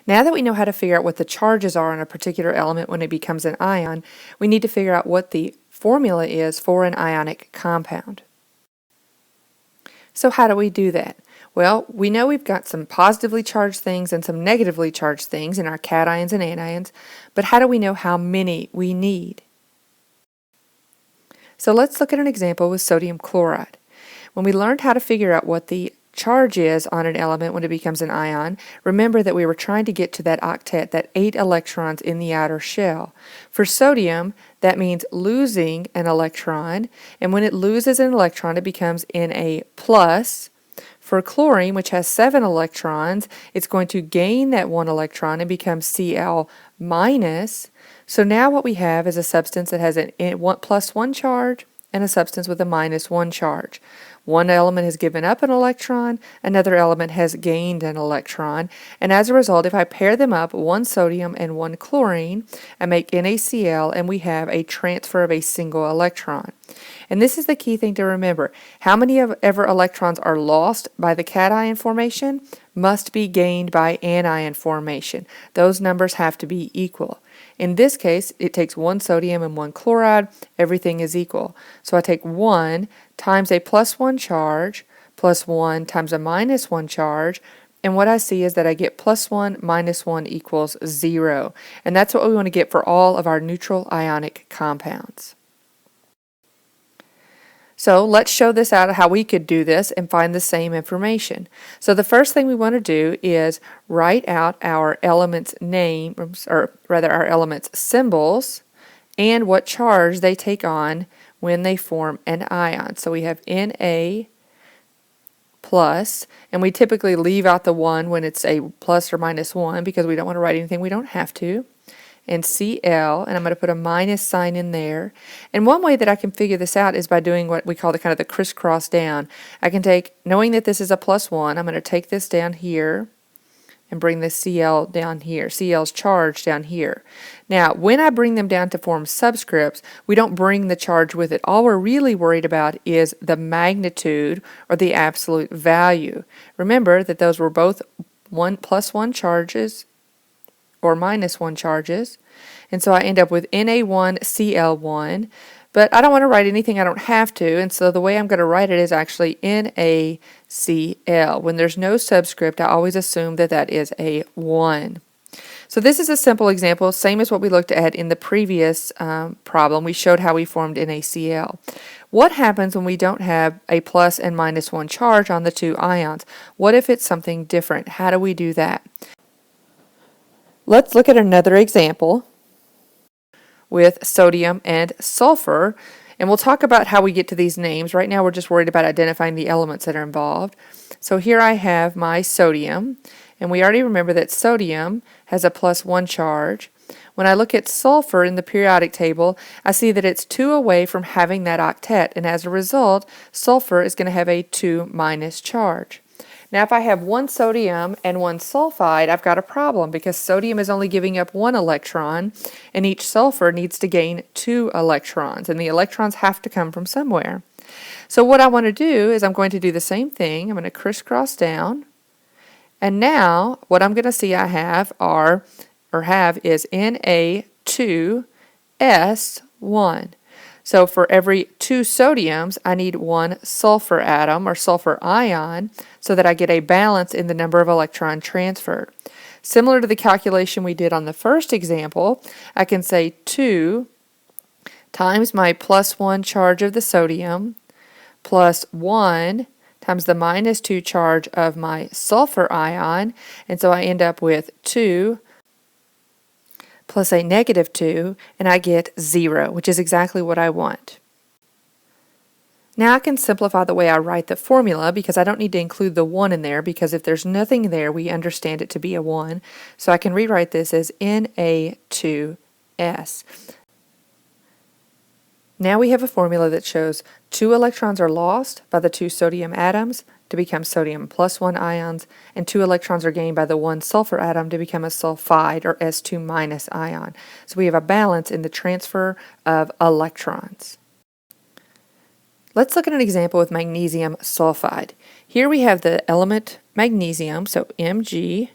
Now that we know how to figure out what the charges are on a particular element when it becomes an ion, we need to figure out what the formula is for an ionic compound. So how do we do that? Well, we know we've got some positively charged things and some negatively charged things in our cations and anions, but how do we know how many we need? So let's look at an example with sodium chloride. When we learned how to figure out what the charge is on an element when it becomes an ion, remember that we were trying to get to that octet, that 8 electrons in the outer shell. For sodium, that means losing an electron, and when it loses an electron, it becomes Na+. For chlorine, which has 7 electrons, it's going to gain that 1 electron and become Cl-. So now what we have is a substance that has a +1 charge and a substance with a -1 charge. One element has given up an electron, another element has gained an electron, and as a result, if I pair them up, 1 sodium and 1 chlorine, I make NaCl, and we have a transfer of a single electron. And this is the key thing to remember. How many ever electrons are lost by the cation formation must be gained by anion formation. Those numbers have to be equal. In this case, it takes 1 sodium and 1 chloride. Everything is equal. So I take 1 times a +1 charge plus 1 times a -1 charge, and what I see is that I get +1 minus 1 equals 0. And that's what we want to get for all of our neutral ionic compounds. So let's show this out how we could do this and find the same information. So the first thing we want to do is write out our element's names, or rather our element's symbols, and what charge they take on when they form an ion. So we have Na+, and we typically leave out the 1 when it's a plus or -1 because we don't want to write anything we don't have to. And Cl, and I'm going to put a minus sign in there. And one way that I can figure this out is by doing what we call the kind of the crisscross down. I can take, knowing that this is a +1, I'm going to take this down here and bring the Cl down here, Cl's charge down here. Now, when I bring them down to form subscripts, we don't bring the charge with it. All we're really worried about is the magnitude or the absolute value. Remember that those were both +1 charges or -1 charges, and so I end up with Na1 Cl1, but I don't want to write anything I don't have to, and so the way I'm going to write it is actually NaCl. When there's no subscript, I always assume that that is a 1. So this is a simple example, same as what we looked at in the previous problem. We showed how we formed NaCl. What happens when we don't have a plus and -1 charge on the two ions? What if it's something different? How do we do that? Let's look at another example with sodium and sulfur, and we'll talk about how we get to these names. Right now we're just worried about identifying the elements that are involved. So here I have my sodium, and we already remember that sodium has a +1 charge. When I look at sulfur in the periodic table, I see that it's 2 away from having that octet, and as a result, sulfur is going to have a 2- charge. Now, if I have 1 sodium and 1 sulfide, I've got a problem because sodium is only giving up 1 electron, and each sulfur needs to gain 2 electrons, and the electrons have to come from somewhere. So what I want to do is I'm going to do the same thing. I'm going to crisscross down, and now what I'm going to see I have is Na2S1. So for every 2 sodiums, I need 1 sulfur atom or sulfur ion so that I get a balance in the number of electron transferred. Similar to the calculation we did on the first example, I can say 2 times my +1 charge of the sodium plus 1 times the -2 charge of my sulfur ion, and so I end up with 2 plus a -2, and I get 0, which is exactly what I want. Now I can simplify the way I write the formula because I don't need to include the 1 in there, because if there's nothing there, we understand it to be a 1. So I can rewrite this as Na2S. Now we have a formula that shows 2 electrons are lost by the 2 sodium atoms to become sodium +1 ions, and 2 electrons are gained by the 1 sulfur atom to become a sulfide or S2- ion. So we have a balance in the transfer of electrons. Let's look at an example with magnesium sulfide. Here we have the element magnesium, so Mg,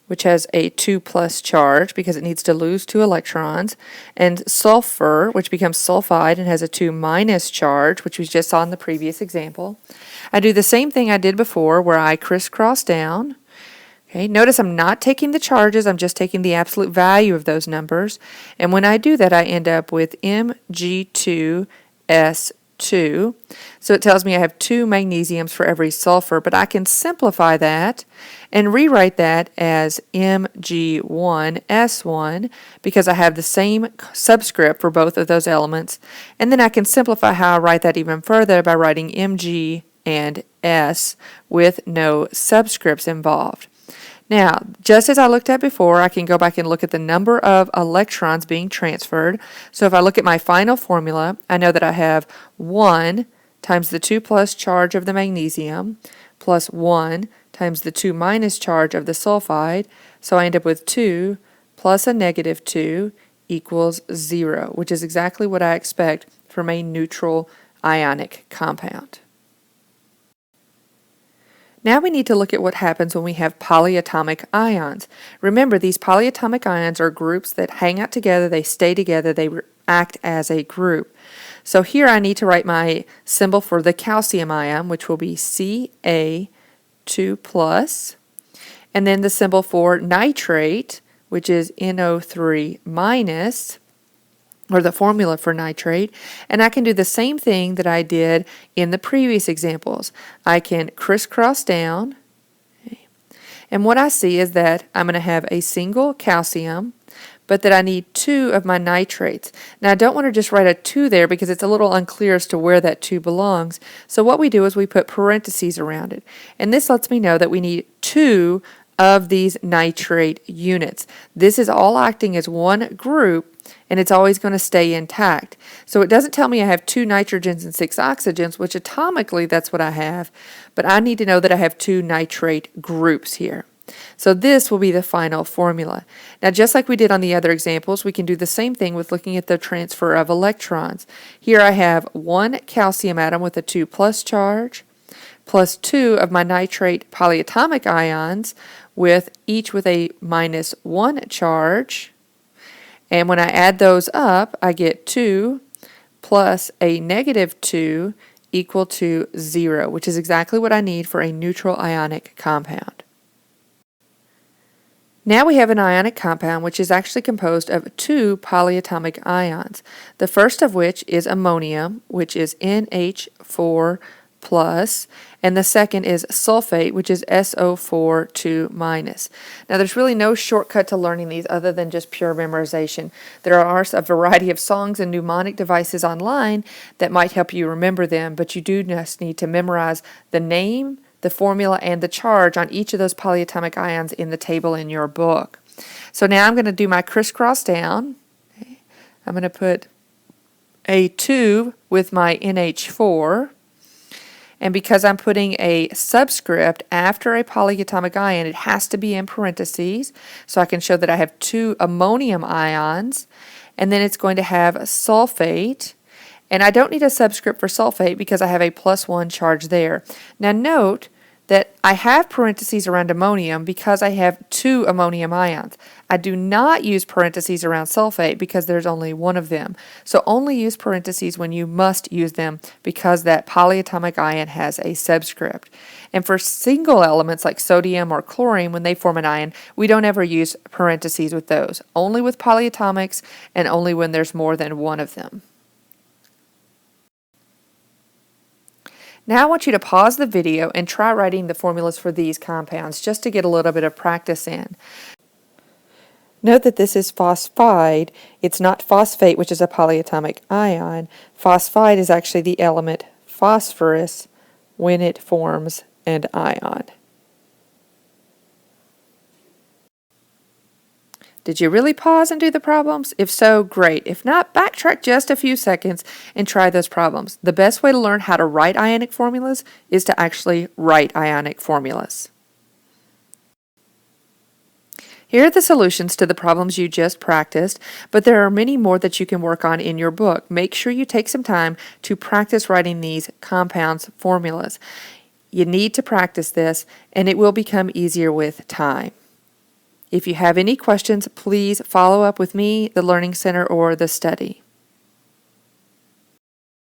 which has a 2 plus charge because it needs to lose 2 electrons, and sulfur, which becomes sulfide and has a 2 minus charge, which we just saw in the previous example. I do the same thing I did before where I crisscross down. Okay, notice I'm not taking the charges, I'm just taking the absolute value of those numbers. And when I do that, I end up with Mg2S2. So it tells me I have 2 magnesiums for every sulfur, but I can simplify that and rewrite that as Mg1S1 because I have the same subscript for both of those elements. And then I can simplify how I write that even further by writing Mg and S with no subscripts involved. Now, just as I looked at before, I can go back and look at the number of electrons being transferred. So if I look at my final formula, I know that I have 1 times the 2 plus charge of the magnesium plus 1 times the 2 minus charge of the sulfide. So I end up with 2 plus a negative 2 equals 0, which is exactly what I expect from a neutral ionic compound. Now we need to look at what happens when we have polyatomic ions. Remember, these polyatomic ions are groups that hang out together, they stay together, they act as a group. So here I need to write my symbol for the calcium ion, which will be Ca2+, and then the symbol for nitrate, which is NO3-, or the formula for nitrate, and I can do the same thing that I did in the previous examples. I can crisscross down, okay, and what I see is that I'm going to have a single calcium, but that I need 2 of my nitrates. Now I don't want to just write a 2 there because it's a little unclear as to where that 2 belongs, so what we do is we put parentheses around it, and this lets me know that we need 2 of these nitrate units. This is all acting as one group, and it's always going to stay intact. So it doesn't tell me I have 2 nitrogens and 6 oxygens, which atomically that's what I have, but I need to know that I have 2 nitrate groups here. So this will be the final formula. Now just like we did on the other examples, we can do the same thing with looking at the transfer of electrons. Here I have 1 calcium atom with a 2 plus charge, plus 2 of my nitrate polyatomic ions, with each with a -1 charge. And when I add those up, I get 2 plus a -2 equal to 0, which is exactly what I need for a neutral ionic compound. Now we have an ionic compound which is actually composed of 2 polyatomic ions. The first of which is ammonium, which is NH4+, and the second is sulfate, which is SO4 2-. Now there's really no shortcut to learning these other than just pure memorization. There are a variety of songs and mnemonic devices online that might help you remember them, but you do just need to memorize the name, the formula, and the charge on each of those polyatomic ions in the table in your book. So now I'm going to do my crisscross down. Okay. I'm going to put a 2 with my NH4. And because I'm putting a subscript after a polyatomic ion, it has to be in parentheses, so I can show that I have 2 ammonium ions, and then it's going to have sulfate, and I don't need a subscript for sulfate because I have a +1 charge there. Now note that I have parentheses around ammonium because I have 2 ammonium ions. I do not use parentheses around sulfate because there's only 1 of them. So only use parentheses when you must use them because that polyatomic ion has a subscript. And for single elements like sodium or chlorine, when they form an ion, we don't ever use parentheses with those. Only with polyatomics and only when there's more than 1 of them. Now I want you to pause the video and try writing the formulas for these compounds just to get a little bit of practice in. Note that this is phosphide. It's not phosphate, which is a polyatomic ion. Phosphide is actually the element phosphorus when it forms an ion. Did you really pause and do the problems? If so, great. If not, backtrack just a few seconds and try those problems. The best way to learn how to write ionic formulas is to actually write ionic formulas. Here are the solutions to the problems you just practiced, but there are many more that you can work on in your book. Make sure you take some time to practice writing these compounds formulas. You need to practice this, and it will become easier with time. If you have any questions, please follow up with me, the Learning Center, or the study.